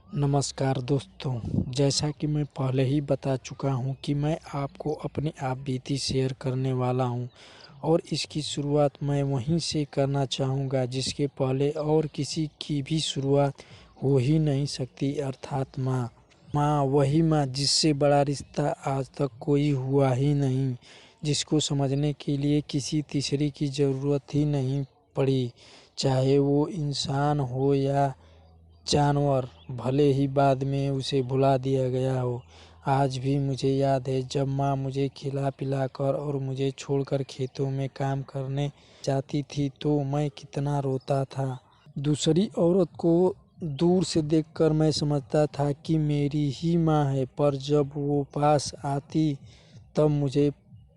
नमस्कार दोस्तों, जैसा कि मैं पहले ही बता चुका हूँ कि मैं आपको अपनी आप बीती शेयर करने वाला हूँ और इसकी शुरुआत मैं वहीं से करना चाहूँगा जिसके पहले और किसी की भी शुरुआत हो ही नहीं सकती, अर्थात माँ। माँ, वही माँ जिससे बड़ा रिश्ता आज तक कोई हुआ ही नहीं, जिसको समझने के लिए किसी तीसरे की ज़रूरत ही नहीं पड़ी, चाहे वो इंसान हो या जानवर, भले ही बाद में उसे भुला दिया गया हो। आज भी मुझे याद है जब माँ मुझे खिला-पिला कर और मुझे छोड़कर खेतों में काम करने जाती थी तो मैं कितना रोता था। दूसरी औरत को दूर से देखकर मैं समझता था कि मेरी ही माँ है, पर जब वो पास आती तब मुझे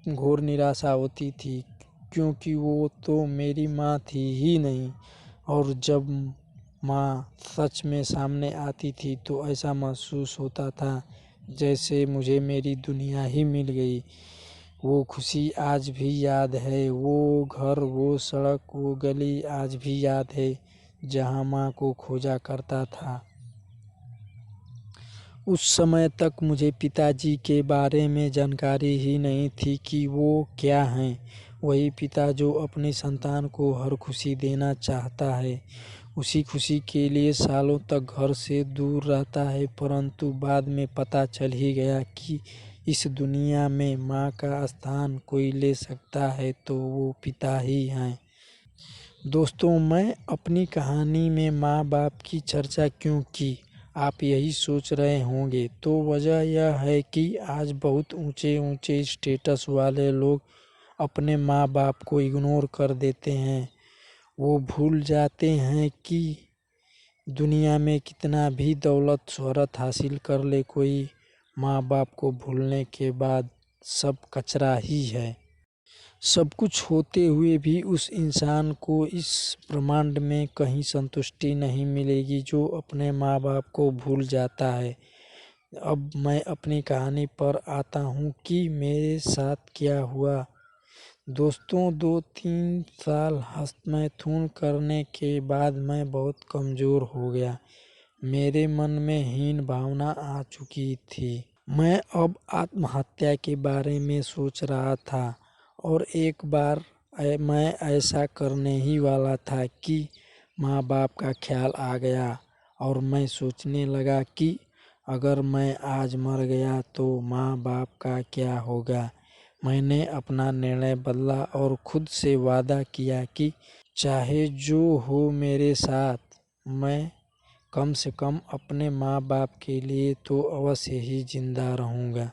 घोर निराशा होती थी, क्योंकि वो तो मेरी माँ थी ही नहीं। और जब माँ सच में सामने आती थी तो ऐसा महसूस होता था जैसे मुझे मेरी दुनिया ही मिल गई। वो खुशी आज भी याद है, वो घर, वो सड़क, वो गली आज भी याद है जहाँ माँ को खोजा करता था। उस समय तक मुझे पिताजी के बारे में जानकारी ही नहीं थी कि वो क्या हैं। वही पिता जो अपनी संतान को हर खुशी देना चाहता है, उसी खुशी के लिए सालों तक घर से दूर रहता है, परंतु बाद में पता चल ही गया कि इस दुनिया में माँ का स्थान कोई ले सकता है तो वो पिता ही हैं। दोस्तों, मैं अपनी कहानी में माँ बाप की चर्चा क्यों की, आप यही सोच रहे होंगे। तो वजह यह है कि आज बहुत ऊंचे ऊंचे स्टेटस वाले लोग अपने माँ बाप को इग्नोर कर देते हैं। वो भूल जाते हैं कि दुनिया में कितना भी दौलत शोहरत हासिल कर ले, कोई माँ बाप को भूलने के बाद सब कचरा ही है। सब कुछ होते हुए भी उस इंसान को इस ब्रह्मांड में कहीं संतुष्टि नहीं मिलेगी जो अपने माँ बाप को भूल जाता है। अब मैं अपनी कहानी पर आता हूँ कि मेरे साथ क्या हुआ। दोस्तों, 2-3 साल हस्तमैथुन करने के बाद मैं बहुत कमज़ोर हो गया। मेरे मन में हीन भावना आ चुकी थी। मैं अब आत्महत्या के बारे में सोच रहा था और एक बार मैं ऐसा करने ही वाला था कि माँ बाप का ख्याल आ गया और मैं सोचने लगा कि अगर मैं आज मर गया तो माँ बाप का क्या होगा। मैंने अपना निर्णय बदला और खुद से वादा किया कि चाहे जो हो मेरे साथ, मैं कम से कम अपने माँ बाप के लिए तो अवश्य ही जिंदा रहूँगा।